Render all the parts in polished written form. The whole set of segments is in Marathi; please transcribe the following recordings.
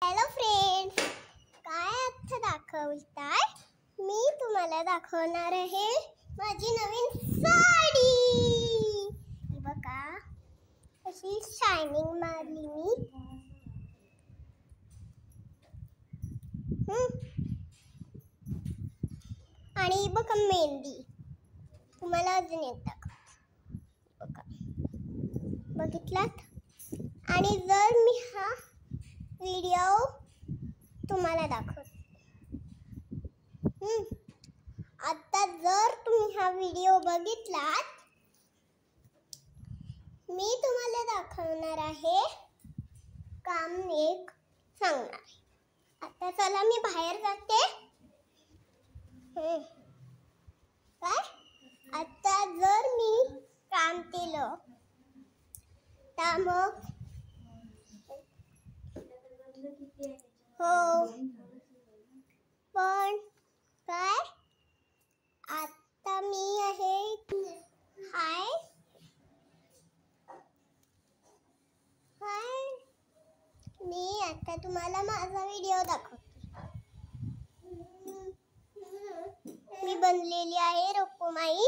हॅलो फ्रेंड्स, काय आता दाखवताय? मी तुम्हाला दाखवणार आहे माझी नवीन साडी. ही बघा कशी शायनिंग मारली मी. आणि बघा मेहंदी. तुम्हाला अजून एक दाखवते. बघा, बघितलात? आणि जर मी हा व्हिडिओ तुम्हाला दाखवते, आता जर तुम्ही हा व्हिडिओ बघितलात, मी तुम्हाला दाखवणार आहे काम एक सांगणार. आता चला मी बाहेर जाते. काय आता जर मी काम केलं तर मग हो, पण काय आता मी आहे. हाय हाय मी आता तुम्हाला माझा व्हिडिओ दाखवते. मी बनलेली आहे रुक्माई.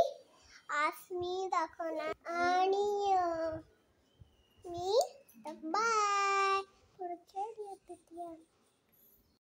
आज मी दाखवणार